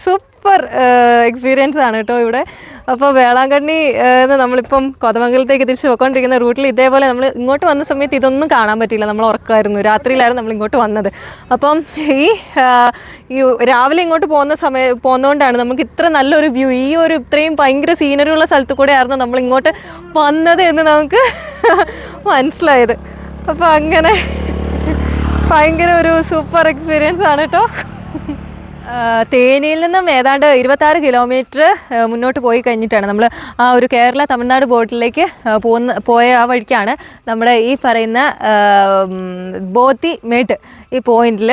സൂപ്പർ എക്സ്പീരിയൻസ് ആണ് കേട്ടോ ഇവിടെ. അപ്പോൾ വേളാങ്കണ്ണി നമ്മളിപ്പം കോതമംഗലത്തേക്ക് തിരിച്ച് പോയിക്കൊണ്ടിരിക്കുന്ന റൂട്ടിൽ ഇതേപോലെ നമ്മൾ ഇങ്ങോട്ട് വന്ന സമയത്ത് ഇതൊന്നും കാണാൻ പറ്റിയില്ല. നമ്മൾ ഉറക്കമായിരുന്നു, രാത്രിയിലായിരുന്നു നമ്മൾ ഇങ്ങോട്ട് വന്നത്. അപ്പം ഈ രാവിലെ ഇങ്ങോട്ട് പോകുന്നതുകൊണ്ടാണ് നമുക്ക് ഇത്ര നല്ലൊരു വ്യൂ, ഇത്രയും ഭയങ്കര സീനറി ഉള്ള സ്ഥലത്ത് കൂടെ ആയിരുന്നു നമ്മൾ ഇങ്ങോട്ട് വന്നത് എന്ന് നമുക്ക് മനസ്സിലായത്. അപ്പോൾ അങ്ങനെ ഭയങ്കര ഒരു സൂപ്പർ എക്സ്പീരിയൻസ് ആണ് കേട്ടോ. തേനിയിൽ നിന്നും ഏതാണ്ട് 26 കിലോമീറ്റർ മുന്നോട്ട് പോയി കഴിഞ്ഞിട്ടാണ് നമ്മൾ ആ ഒരു കേരള തമിഴ്നാട് ബോർഡറിലേക്ക് പോയ ആ വഴിക്കാണ് നമ്മുടെ ഈ പറയുന്ന ബോത്തിമേട്ട് ഈ പോയിന്റിൽ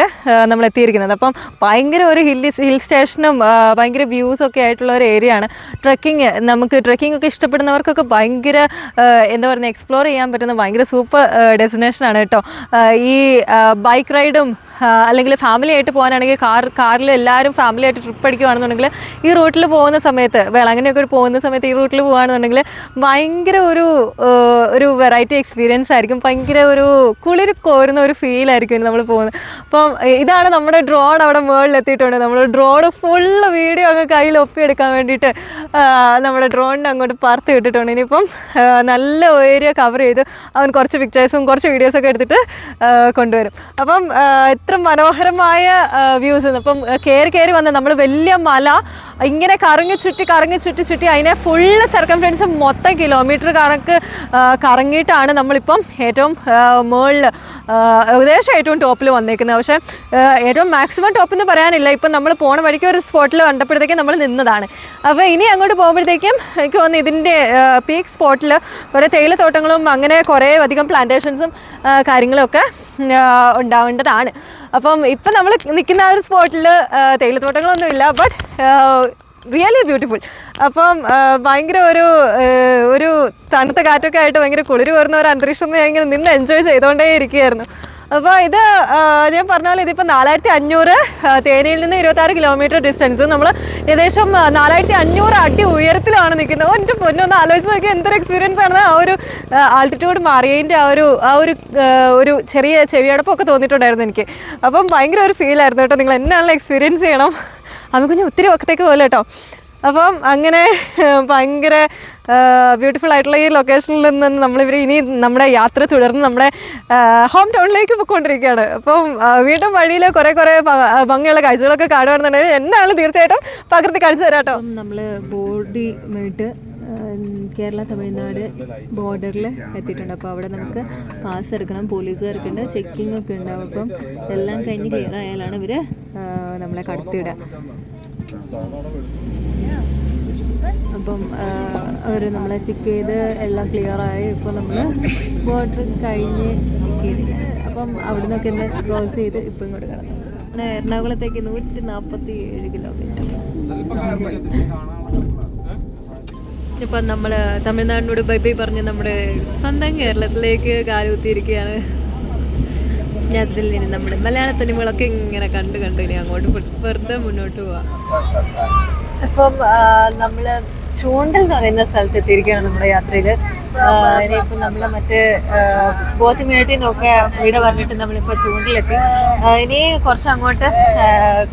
നമ്മൾ എത്തിയിരിക്കുന്നത്. അപ്പം ഭയങ്കര ഒരു ഹിൽ സ്റ്റേഷനും ഭയങ്കര വ്യൂസൊക്കെ ആയിട്ടുള്ള ഒരു ഏരിയ ആണ്. ട്രെക്കിംഗ് ഒക്കെ ഇഷ്ടപ്പെടുന്നവർക്കൊക്കെ ഭയങ്കര എന്താ പറയുക, എക്സ്പ്ലോർ ചെയ്യാൻ പറ്റുന്ന ഭയങ്കര സൂപ്പർ ഡെസ്റ്റിനേഷനാണ് കേട്ടോ. ഈ ബൈക്ക് റൈഡും അല്ലെങ്കിൽ ഫാമിലി ആയിട്ട് പോകാനാണെങ്കിൽ കാറിൽ എല്ലാവരും ഫാമിലി ആയിട്ട് ട്രിപ്പ് അടിക്കുകയാണെന്നുണ്ടെങ്കിൽ ഈ റൂട്ടിൽ പോകുന്ന സമയത്ത് വേളാങ്കണ്ണിയൊക്കെ പോകുന്ന സമയത്ത് ഈ റൂട്ടിൽ പോകുകയാണെന്നുണ്ടെങ്കിൽ ഭയങ്കര ഒരു വെറൈറ്റി എക്സ്പീരിയൻസ് ആയിരിക്കും. ഭയങ്കര ഒരു കുളിർ കോരുന്ന ഒരു ഫീലായിരിക്കും നമ്മൾ പോകുന്നത്. അപ്പം ഇതാണ് നമ്മുടെ ഡ്രോൺ അവിടെ മുകളിലെത്തിയിട്ടുണ്ട്. നമ്മൾ ഡ്രോൺ ഫുള്ള് വീഡിയോ അങ്ങ് കയ്യിൽ ഒപ്പിയെടുക്കാൻ വേണ്ടിയിട്ട് നമ്മുടെ ഡ്രോണിനെ അങ്ങോട്ട് പറത്ത് വിട്ടിട്ടുണ്ട്. ഇനിയിപ്പം നല്ല ഏരിയ കവർ ചെയ്ത് അവൻ കുറച്ച് പിക്ചേഴ്സും കുറച്ച് വീഡിയോസൊക്കെ എടുത്തിട്ട് കൊണ്ടുവരും. അപ്പം ഇത്ര മനോഹരമായ വ്യൂസ്. അപ്പം കയറി വന്ന് നമ്മൾ വലിയ മല ഇങ്ങനെ കറങ്ങി ചുറ്റി അതിനെ ഫുള്ള് സർക്കംഫറൻസ് മൊത്തം കിലോമീറ്റർ കണക്ക് കറങ്ങിയിട്ടാണ് നമ്മളിപ്പം ഏറ്റവും മുകളിൽ ഏകദേശം ഏറ്റവും ടോപ്പിൽ വന്നേക്കുന്നത്. പക്ഷേ ഏറ്റവും മാക്സിമം ടോപ്പ് എന്ന് പറയാനില്ല. ഇപ്പം നമ്മൾ പോണ വഴിക്ക് ഒരു സ്പോട്ടിൽ കണ്ടപ്പോഴത്തേക്കും നമ്മൾ നിന്നതാണ്. അപ്പോൾ ഇനി അങ്ങോട്ട് പോകുമ്പോഴത്തേക്കും എനിക്ക് തോന്നുന്നു ഇതിൻ്റെ പീക്ക് സ്പോട്ടിൽ കുറേ തേയിലത്തോട്ടങ്ങളും അങ്ങനെ കുറേ അധികം പ്ലാന്റേഷൻസും കാര്യങ്ങളൊക്കെ ഉണ്ടാവേണ്ടതാണ്. അപ്പം ഇപ്പം നമ്മൾ നിൽക്കുന്ന ആ ഒരു സ്പോട്ടിൽ തേയിലത്തോട്ടങ്ങളൊന്നുമില്ല, ബട്ട് റിയലി ബ്യൂട്ടിഫുൾ. അപ്പം ഭയങ്കര ഒരു തണുത്ത കാറ്റൊക്കെ ആയിട്ട് ഭയങ്കര കുളിര് വരുന്ന ഒരു അന്തരീക്ഷം ഞാൻ ഇങ്ങനെ നിന്ന് എൻജോയ് ചെയ്തുകൊണ്ടേ ഇരിക്കുകയായിരുന്നു. അപ്പോൾ ഇത് ഞാൻ പറഞ്ഞ പോലെ ഇതിപ്പോൾ 4500 തേനിയിൽ നിന്ന് 26 കിലോമീറ്റർ ഡിസ്റ്റൻസ്. നമ്മൾ ഏകദേശം 4500 അടി ഉയരത്തിലാണ് നിൽക്കുന്നത്. എൻ്റെ പൊന്നൊന്ന് ആലോചിച്ച് നോക്കിയാൽ എന്തൊരു എക്സ്പീരിയൻസ് ആണ്. ആ ഒരു ആൾട്ടിറ്റ്യൂഡ് മാറിയതിൻ്റെ ഒരു ചെറിയ ചെവിയടപ്പൊക്കെ തോന്നിയിട്ടുണ്ടായിരുന്നു എനിക്ക്. അപ്പം ഭയങ്കര ഒരു ഫീലായിരുന്നു കേട്ടോ. നിങ്ങൾ എന്നാണല്ലോ എക്സ്പീരിയൻസ് ചെയ്യണം. അമ്മക്കുഞ്ഞ് ഒത്തിരി വക്കത്തേക്ക് പോലെ കേട്ടോ. അപ്പം അങ്ങനെ ഭയങ്കര ബ്യൂട്ടിഫുൾ ആയിട്ടുള്ള ഈ ലൊക്കേഷനിൽ നിന്ന് നമ്മളിവർ ഇനി നമ്മുടെ യാത്ര തുടർന്ന് നമ്മുടെ ഹോം ടൗണിലേക്ക് പോയിക്കൊണ്ടിരിക്കുകയാണ്. അപ്പം വീണ്ടും വഴിയിൽ കുറേ ഭംഗിയുള്ള കാഴ്ചകളൊക്കെ കാണുകയാണെന്നുണ്ടെങ്കിൽ എന്നാണ് തീർച്ചയായിട്ടും പകർത്തി കാണിച്ചു തരാം കേട്ടോ. നമ്മൾ ബോർഡി മേട്ട് കേരള തമിഴ്നാട് ബോർഡറിൽ എത്തിയിട്ടുണ്ട്. അപ്പോൾ അവിടെ നമുക്ക് പാസ് എടുക്കണം, പോലീസുകാർക്കുണ്ട്, ചെക്കിംഗ് ഒക്കെ ഉണ്ടാവും. അപ്പം ഇതെല്ലാം കഴിഞ്ഞ് ക്ലിയർ ആയാലാണ് ഇവർ നമ്മളെ കടത്തിയിടുക. അപ്പം അവർ നമ്മളെ ചെക്ക് ചെയ്ത് എല്ലാം ക്ലിയറായി. ഇപ്പോൾ നമ്മൾ ബോർഡർ കഴിഞ്ഞ് ചെക്ക് ചെയ്തില്ല. അപ്പം അവിടെ നിന്നൊക്കെ ഒന്ന് ക്രോസ് ചെയ്ത് ഇപ്പം ഇങ്ങോട്ട് കിടന്നു. എറണാകുളത്തേക്ക് 147 കിലോമീറ്റർ. ഇപ്പം നമ്മൾ തമിഴ്നാടിനോട് ബൈ ബൈ പറഞ്ഞ് നമ്മുടെ സ്വന്തം കേരളത്തിലേക്ക് കാലുകുത്തിയിരിക്കുകയാണ്. യാത്രയിൽ ഇനി നമ്മുടെ മലയാള സിനിമകളൊക്കെ ഇങ്ങനെ കണ്ട് ഇനി അങ്ങോട്ട് വെറുതെ മുന്നോട്ട് പോവാം. അപ്പം നമ്മൾ ചൂണ്ടൽ എന്ന് പറയുന്ന സ്ഥലത്ത് എത്തിയിരിക്കുകയാണ് നമ്മുടെ യാത്രയിൽ. ഇനിയിപ്പം നമ്മൾ മറ്റേ ബോധ്യമേട്ടിൽ നിന്നൊക്കെ വീട് പറഞ്ഞിട്ട് നമ്മളിപ്പോൾ ചൂണ്ടലെത്തി. ഇനി കുറച്ച് അങ്ങോട്ട്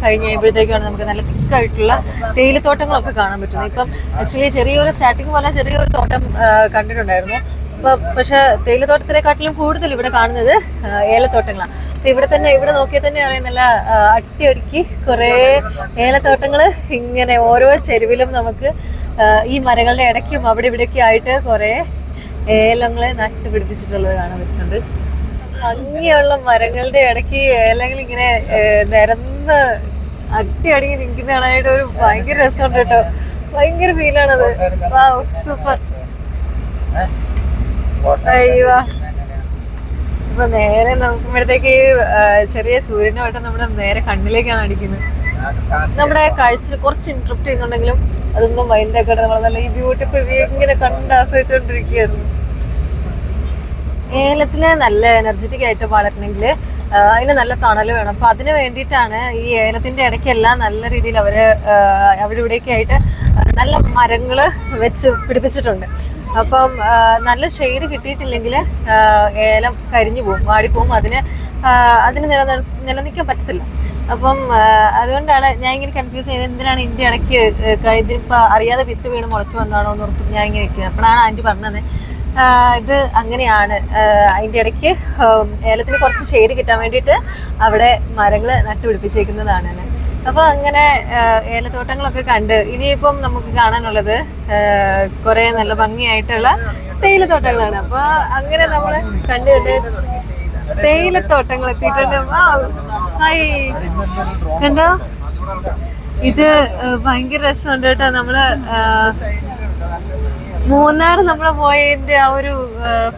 കഴിഞ്ഞ് കഴിയുമ്പോഴത്തേക്കാണ് നമുക്ക് നല്ല തിക്കായിട്ടുള്ള തേയിലത്തോട്ടങ്ങളൊക്കെ കാണാൻ പറ്റുന്നത്. ഇപ്പം ആക്ച്വലി ചെറിയൊരു സ്റ്റാർട്ടിങ് പോലെ ചെറിയൊരു തോട്ടം കണ്ടിട്ടുണ്ടായിരുന്നു. പക്ഷെ തേയിലത്തോട്ടത്തിനെക്കാട്ടിലും കൂടുതൽ ഇവിടെ കാണുന്നത് ഏലത്തോട്ടങ്ങളാണ്. ഇവിടെ നോക്കിയാൽ തന്നെ അറിയാം, നല്ല അട്ടിയടുക്കി കുറേ ഏലത്തോട്ടങ്ങൾ ഇങ്ങനെ ഓരോ ചെരുവിലും നമുക്ക് ഈ മരങ്ങളുടെ ഇടയ്ക്കും അവിടെ ഇവിടെയൊക്കെ ആയിട്ട് കുറേ ഏലങ്ങളെ നട്ടുപിടിപ്പിച്ചിട്ടുള്ളത് കാണാൻ പറ്റുന്നുണ്ട്. ഭംഗിയുള്ള മരങ്ങളുടെ ഇടയ്ക്ക് ഏലങ്ങൾ ഇങ്ങനെ നിരന്ന് അട്ടിയടുക്കി നിൽക്കുന്ന കാണാനായിട്ട് ഒരു ഭയങ്കര രസമുണ്ട് കേട്ടോ. ഭയങ്കര ഫീലാണത്. സൂപ്പർ. അയ്യോ, ഇപ്പൊ നേരെ നോക്കുമ്പോഴത്തേക്ക് ചെറിയ സൂര്യനോട്ടം നമ്മുടെ നേരെ കണ്ണിലേക്കാണ് അടിക്കുന്നത്. നമ്മുടെ കാഴ്ചയിൽ കുറച്ച് ഇന്ററപ്റ്റ് ചെയ്യുന്നുണ്ടെങ്കിലും അതൊന്നും മൈൻഡ് ആക്കാതെ നമ്മൾ നല്ല ഈ ബ്യൂട്ടിഫുൾ വ്യൂ ഇങ്ങനെ കണ്ട് ആസ്വദിച്ചുകൊണ്ടിരിക്കുകയായിരുന്നു. ഏലത്തിന് നല്ല എനർജറ്റിക് ആയിട്ട് വളരണമെങ്കിൽ അതിന് നല്ല തണൽ വേണം. അപ്പൊ അതിന് വേണ്ടിയിട്ടാണ് ഈ ഏലത്തിന്റെ ഇടയ്ക്കെല്ലാം നല്ല രീതിയിൽ അവിടെ ഇവിടെയൊക്കെ ആയിട്ട് നല്ല മരങ്ങൾ വെച്ച് പിടിപ്പിച്ചിട്ടുണ്ട്. അപ്പം നല്ല ഷെയ്ഡ് കിട്ടിയിട്ടില്ലെങ്കിൽ ഏലം കരിഞ്ഞു പോകും, വാടിപ്പോവും. അതിന് നിലനിൽക്കാൻ പറ്റത്തില്ല. അപ്പം അതുകൊണ്ടാണ് ഞാൻ ഇങ്ങനെ കൺഫ്യൂസ് ചെയ്തത്, എന്തിനാണ് ഇതിൻ്റെ ഇടയ്ക്ക് ഇതിപ്പോൾ അറിയാതെ വിത്ത് വീണ് മുളച്ച് വന്നാണോ എന്ന് ഓർത്ത് ഞാൻ ഇങ്ങനെ ഇരിക്കുന്നത്. അപ്പോഴാണ് ആൻറ്റി പറഞ്ഞത് ഇത് അങ്ങനെയാണ്, അതിൻ്റെ ഇടയ്ക്ക് ഏലത്തിന് കുറച്ച് ഷെയ്ഡ് കിട്ടാൻ വേണ്ടിയിട്ട് അവിടെ മരങ്ങൾ നട്ടുപിടിപ്പിച്ചേക്കുന്നതാണ്. അപ്പോൾ അങ്ങനെ ഏലത്തോട്ടങ്ങളൊക്കെ കണ്ട് ഇനിയിപ്പം നമുക്ക് കാണാനുള്ളത് കുറേ നല്ല ഭംഗിയായിട്ടുള്ള തേയിലത്തോട്ടങ്ങളാണ്. അപ്പോൾ അങ്ങനെ നമ്മൾ കണ്ട് തേയിലത്തോട്ടങ്ങൾ എത്തിയിട്ടുണ്ട്. കണ്ടോ, ഇത് ഭയങ്കര രസമുണ്ട് കേട്ടോ. നമ്മള് മൂന്നാർ നമ്മള് പോയതിന്റെ ആ ഒരു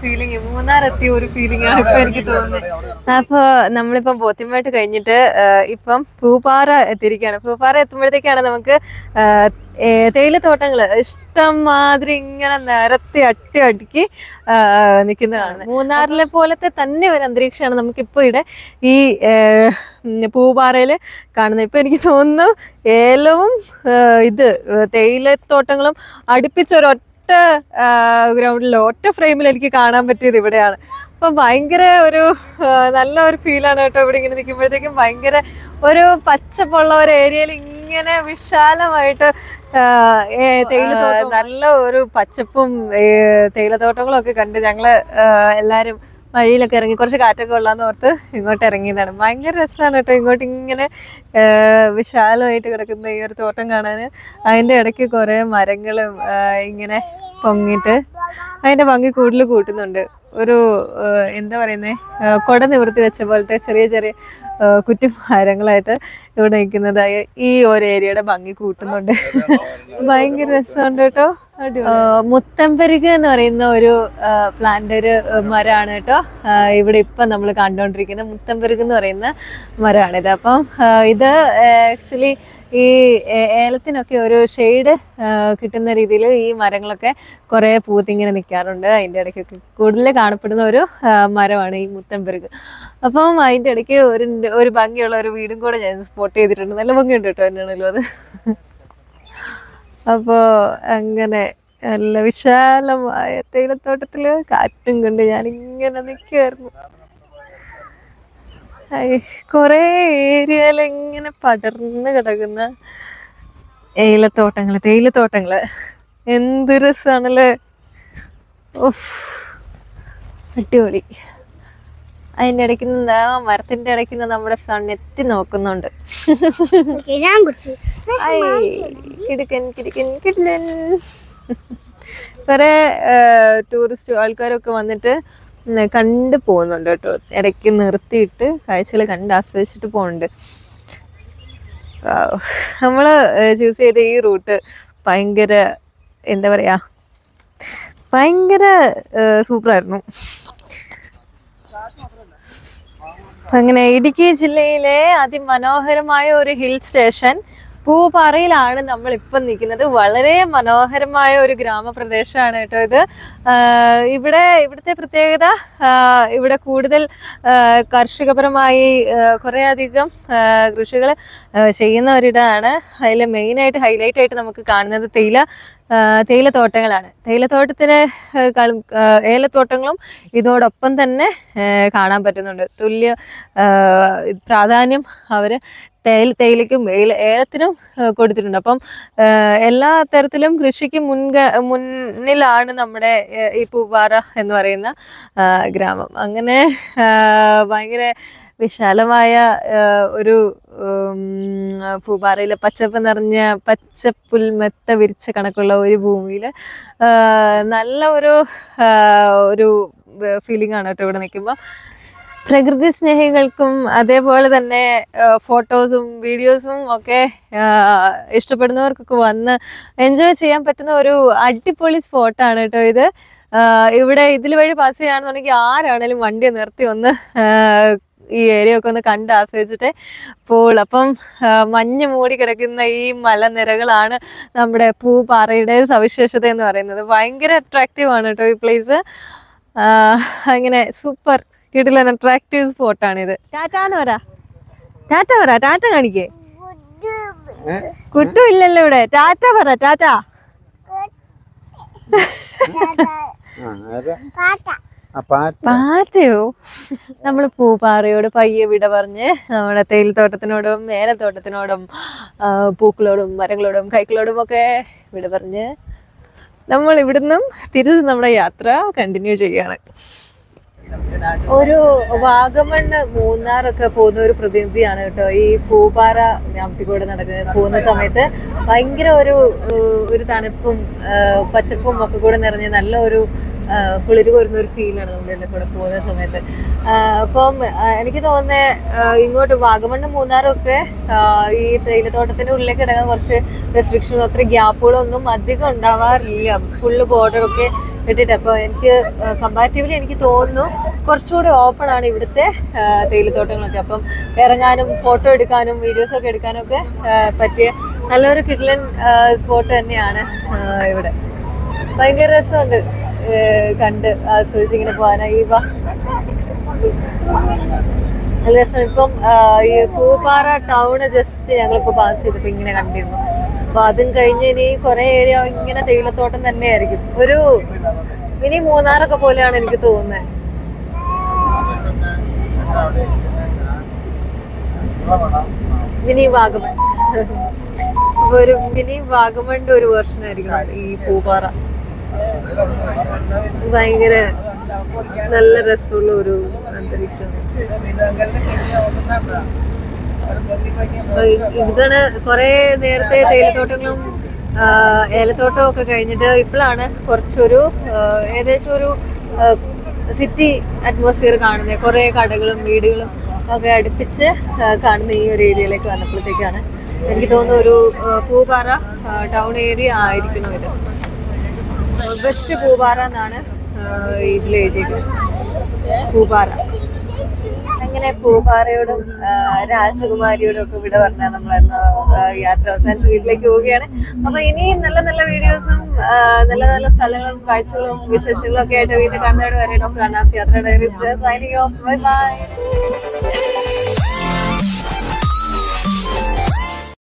ഫീലിംഗ്, മൂന്നാർ എത്തിയ ഒരു ഫീലിംഗ് ആണ് ഇപ്പൊ എനിക്ക് തോന്നുന്നത്. അപ്പൊ നമ്മളിപ്പം ബോധ്യമായിട്ട് കഴിഞ്ഞിട്ട് ഇപ്പം പൂപ്പാറ എത്തിയിരിക്കുകയാണ്. പൂപ്പാറ എത്തുമ്പോഴത്തേക്കാണ് നമുക്ക് തേയിലത്തോട്ടങ്ങള് ഇഷ്ടം മാതിരി ഇങ്ങനെ നിരത്തി അടുക്കി നിൽക്കുന്നതാണ്. മൂന്നാറിലെ പോലത്തെ തന്നെ ഒരു അന്തരീക്ഷമാണ് നമുക്കിപ്പോ ഇവിടെ ഈ പൂപ്പാറയില് കാണുന്നത്. ഇപ്പൊ എനിക്ക് തോന്നുന്നു ഏലവും തേയിലത്തോട്ടങ്ങളും അടുപ്പിച്ചൊരൊറ്റ ഗ്രൗണ്ടിൽ ഒറ്റ ഫ്രെയിമിൽ എനിക്ക് കാണാൻ പറ്റിയത് ഇവിടെയാണ്. അപ്പൊ ഭയങ്കര ഒരു നല്ല ഒരു ഫീലാണ് കേട്ടോ ഇവിടെ ഇങ്ങനെ നിൽക്കുമ്പോഴത്തേക്കും. ഭയങ്കര ഒരു പച്ചപ്പുള്ള ഒരു ഏരിയയിൽ ഇങ്ങനെ വിശാലമായിട്ട് തേയിലത്തോട്ടം, നല്ല ഒരു പച്ചപ്പും തേയിലത്തോട്ടങ്ങളും ഒക്കെ കണ്ട് ഞങ്ങള് എല്ലാരും വഴിയിലൊക്കെ ഇറങ്ങി കുറച്ച് കാറ്റൊക്കെ കൊള്ളാന്ന് ഓർത്ത് ഇങ്ങോട്ട് ഇറങ്ങിയതാണ്. ഭയങ്കര രസമാണ് കേട്ടോ ഇങ്ങോട്ട് ഇങ്ങനെ വിശാലമായിട്ട് കിടക്കുന്ന ഈ ഒരു തോട്ടം കാണാൻ. അതിൻ്റെ ഇടയ്ക്ക് കുറേ മരങ്ങളും ഇങ്ങനെ പൊങ്ങിയിട്ട് അതിൻ്റെ ഭംഗി കൂടുതൽ കൂട്ടുന്നുണ്ട്. ഒരു എന്താ പറയുന്നേ, കൊട നിവർത്തി വെച്ച പോലത്തെ ചെറിയ ചെറിയ കുറ്റിമരങ്ങളായിട്ട് ഇവിടെ നിൽക്കുന്നത് ഈ ഒരു ഏരിയയുടെ ഭംഗി കൂട്ടുന്നുണ്ട്. ഭയങ്കര രസമുണ്ട് കേട്ടോ. മുത്തമ്പരുക് എന്ന് പറയുന്ന ഒരു പ്ലാന്റ്, ഒരു മരമാണ് കേട്ടോ ഇവിടെ ഇപ്പം നമ്മൾ കണ്ടുകൊണ്ടിരിക്കുന്ന മുത്തമ്പരുക് എന്ന് പറയുന്ന മരമാണിത്. അപ്പം ഇത് ആക്ച്വലി ഈ ഏലത്തിനൊക്കെ ഒരു ഷെയ്ഡ് കിട്ടുന്ന രീതിയിൽ ഈ മരങ്ങളൊക്കെ കുറേ പൂത്തിങ്ങനെ നിൽക്കാറുണ്ട്. അതിൻ്റെ ഇടയ്ക്കൊക്കെ കൂടുതൽ കാണപ്പെടുന്ന ഒരു മരമാണ് ഈ മുത്തമ്പരുക്. അപ്പം അതിൻ്റെ ഇടയ്ക്ക് ഒരു ഭംഗിയുള്ള ഒരു വീടും കൂടെ ഞാൻ സ്പോട്ട് ചെയ്തിട്ടുണ്ട്. നല്ല ഭംഗിയുണ്ട് കേട്ടോ എന്നാണല്ലോ അത്. അപ്പോൾ അങ്ങനെ നല്ല വിശാലമായ തേയിലത്തോട്ടത്തില് കാറ്റും കൊണ്ട് ഞാനിങ്ങനെ നിൽക്കുമായിരുന്നു. കുറേ ഏരിയയിൽ ഇങ്ങനെ പടർന്ന് കിടക്കുന്ന തേയിലത്തോട്ടങ്ങള് എന്ത് രസാണല്ലേ. ഓഹ്, അടിപൊളി. അതിൻ്റെ ഇടയ്ക്ക് മരത്തിന്റെ ഇടയ്ക്ക് നമ്മുടെ സൺ എത്തി നോക്കുന്നുണ്ട്. കുറെ ടൂറിസ്റ്റ് ആൾക്കാരൊക്കെ വന്നിട്ട് കണ്ടു പോകുന്നുണ്ട് കേട്ടോ. ഇടയ്ക്ക് നിർത്തിയിട്ട് കാഴ്ചകൾ കണ്ട് ആസ്വദിച്ചിട്ട് പോകുന്നുണ്ട്. നമ്മള് ചൂസ് ചെയ്ത ഈ റൂട്ട് ഭയങ്കര എന്താ പറയാ, ഭയങ്കര സൂപ്പറായിരുന്നു. അങ്ങനെ ഇടുക്കി ജില്ലയിലെ അതിമനോഹരമായ ഒരു ഹിൽ സ്റ്റേഷൻ പൂപ്പാറയിലാണ് നമ്മൾ ഇപ്പം നിൽക്കുന്നത്. വളരെ മനോഹരമായ ഒരു ഗ്രാമപ്രദേശമാണ് കേട്ടോ ഇത്. ഇവിടുത്തെ പ്രത്യേകത, ഇവിടെ കൂടുതൽ കാർഷികപരമായി കുറേ അധികം കൃഷികൾ ചെയ്യുന്ന ഒരിടമാണ്. അതിൽ മെയിനായിട്ട് ഹൈലൈറ്റ് ആയിട്ട് നമുക്ക് കാണുന്നത് തേയിലത്തോട്ടങ്ങളാണ്. ഏലത്തോട്ടങ്ങളും ഇതോടൊപ്പം തന്നെ കാണാൻ പറ്റുന്നുണ്ട്. തുല്യ പ്രാധാന്യം അവർ തേയിലയ്ക്കും ഏലത്തിനും കൊടുത്തിട്ടുണ്ട്. അപ്പം എല്ലാ തരത്തിലും കൃഷിക്ക് മുന്നിലാണ് നമ്മുടെ ഈ പൂപ്പാറ എന്ന് പറയുന്ന ഗ്രാമം. അങ്ങനെ ഭയങ്കര വിശാലമായ ഒരു പൂപ്പാറയിലെ പച്ചപ്പ് നിറഞ്ഞ പച്ചപ്പുൽമെത്ത വിരിച്ച കണക്കുള്ള ഒരു ഭൂമിയിൽ നല്ല ഒരു ഫീലിംഗ് ആണ് കേട്ടോ ഇവിടെ നിൽക്കുമ്പോൾ. പ്രകൃതി സ്നേഹികൾക്കും അതേപോലെ തന്നെ ഫോട്ടോസും വീഡിയോസും ഒക്കെ ഇഷ്ടപ്പെടുന്നവർക്കൊക്കെ വന്ന് എൻജോയ് ചെയ്യാൻ പറ്റുന്ന ഒരു അടിപൊളി സ്പോട്ടാണ് കേട്ടോ ഇത്. ഇവിടെ ഇതിൽ വഴി പാസ് ചെയ്യുകയാണെന്നുണ്ടെങ്കിൽ ആരാണേലും വണ്ടി നിർത്തി ഒന്ന് ഈ ഏരിയ ഒക്കെ ഒന്ന് കണ്ട് ആസ്വദിച്ചിട്ട് പോകുള്ളൂ. അപ്പം മഞ്ഞ് മൂടി കിടക്കുന്ന ഈ മലനിരകളാണ് നമ്മുടെ പൂപ്പാറയുടെ സവിശേഷത എന്ന് പറയുന്നത്. ഭയങ്കര അട്രാക്റ്റീവ് ആണ് കേട്ടോ ഈ പ്ലേസ്. അങ്ങനെ സൂപ്പർ കിടിലൻ അട്രാക്റ്റീവ് സ്പോട്ടാണിത്. ടാറ്റ പറ, ടാറ്റ കാണിക്കേ. കുട്ടും ഇല്ലല്ലോ ഇവിടെ. ടാറ്റ പറ, ടാറ്റ. പാറ്റയോ? നമ്മള് പൂപ്പാറയോട് പയ്യെ വിട പറഞ്ഞ് നമ്മുടെ തേയിലത്തോട്ടത്തിനോടും ഏലത്തോട്ടത്തിനോടും പൂക്കളോടും മരങ്ങളോടും കൈക്കളോടും ഒക്കെ വിട പറഞ്ഞ് നമ്മൾ ഇവിടുന്നും തിരിച്ച് നമ്മുടെ യാത്ര കണ്ടിന്യൂ ചെയ്യാണ്. ഒരു വാഗമണ് മൂന്നാറൊക്കെ പോകുന്ന ഒരു പ്രതിനിധിയാണ് കേട്ടോ ഈ പൂപ്പാറ ഗ്രാമത്തിൽ കൂടെ പോകുന്ന സമയത്ത്. ഭയങ്കര ഒരു തണുപ്പും പച്ചപ്പും ഒക്കെ കൂടെ നിറഞ്ഞ നല്ല ഒരു കുളിര് കോരുന്ന ഒരു ഫീലാണ് നമ്മളെല്ലാം കൂടെ പോകുന്ന സമയത്ത്. അപ്പം എനിക്ക് തോന്നുന്നത് ഇങ്ങോട്ട് വാഗമണ് മൂന്നാറൊക്കെ ഈ തേയിലത്തോട്ടത്തിന്റെ ഉള്ളിലേക്ക് ഇടങ്ങാൻ കുറച്ച് റെസ്ട്രിക്ഷനും അത്ര ഗ്യാപ്പുകളൊന്നും അധികം ഉണ്ടാവാറില്ല. ഫുള്ള് ബോർഡറൊക്കെ ഇട്ടിട്ട്. അപ്പോൾ എനിക്ക് കമ്പാരിറ്റീവ്ലി എനിക്ക് തോന്നുന്നു കുറച്ചുകൂടി ഓപ്പൺ ആണ് ഇവിടുത്തെ തേയിലത്തോട്ടങ്ങളൊക്കെ. അപ്പം ഇറങ്ങാനും ഫോട്ടോ എടുക്കാനും വീഡിയോസൊക്കെ എടുക്കാനും ഒക്കെ പറ്റിയ നല്ലൊരു കിഡ്ലൻ സ്പോട്ട് തന്നെയാണ് ഇവിടെ. ഭയങ്കര രസമുണ്ട് കണ്ട് ആസ്വദിച്ച് ഇങ്ങനെ പോകാനായി. നല്ല രസം. ഇപ്പം ഈ പൂപ്പാറ ടൗണ് ജസ്റ്റ് ഞങ്ങളിപ്പോ പാസ് ചെയ്തപ്പോ ഇങ്ങനെ കണ്ടിരുന്നു. അപ്പൊ അതും കഴിഞ്ഞ് ഇനി കുറെ ഏരിയ ഇങ്ങനെ തേയിലത്തോട്ടം തന്നെയായിരിക്കും. ഒരു മിനി മൂന്നാറൊക്കെ പോലെയാണ് എനിക്ക് തോന്നുന്നത്. മിനി വാഗമൺ. ഒരു മിനി വാഗമണിന്റെ ഒരു വേർഷൻ ആയിരിക്കും ഈ പൂപ്പാറ. ഭയങ്കര നല്ല രസമുള്ള ഒരു അന്തരീക്ഷം. ഇതാണ് കുറെ നേരത്തെ തേയിലത്തോട്ടങ്ങളും ഏലത്തോട്ടവും ഒക്കെ കഴിഞ്ഞിട്ട് ഇപ്പോഴാണ് കുറച്ചൊരു ഏകദേശം ഒരു സിറ്റി അറ്റ്മോസ്ഫിയർ കാണുന്നത്. കുറെ കടകളും വീടുകളും ഒക്കെ അടുപ്പിച്ച് കാണുന്ന ഈ ഒരു ഏരിയയിലേക്ക് വന്നപ്പോഴത്തേക്കാണ് എനിക്ക് തോന്നുന്നു ഒരു പൂപ്പാറ ടൗൺ ഏരിയ ആയിരിക്കണം ഇത്. വെസ്റ്റ് പൂപ്പാറ എന്നാണ് ഇതിൽ എഴുതിയിരിക്കുന്നത്. പൂപ്പാറ. അങ്ങനെ പൂപ്പാറയോടും രാജകുമാരിയോടും ഒക്കെ വിട പറഞ്ഞാൽ നമ്മളായിരുന്നു യാത്ര അവസാനിച്ച് വീട്ടിലേക്ക് പോവുകയാണ്. അപ്പൊ ഇനിയും നല്ല നല്ല വീഡിയോസും നല്ല നല്ല സ്ഥലങ്ങളും കാഴ്ചകളും വിശേഷങ്ങളും ഒക്കെ ആയിട്ട് വീണ്ടും കാണുന്നതോടെ വരെ ഡോക്ടർ അനാസ് യാത്ര diaries signing off. Bye bye.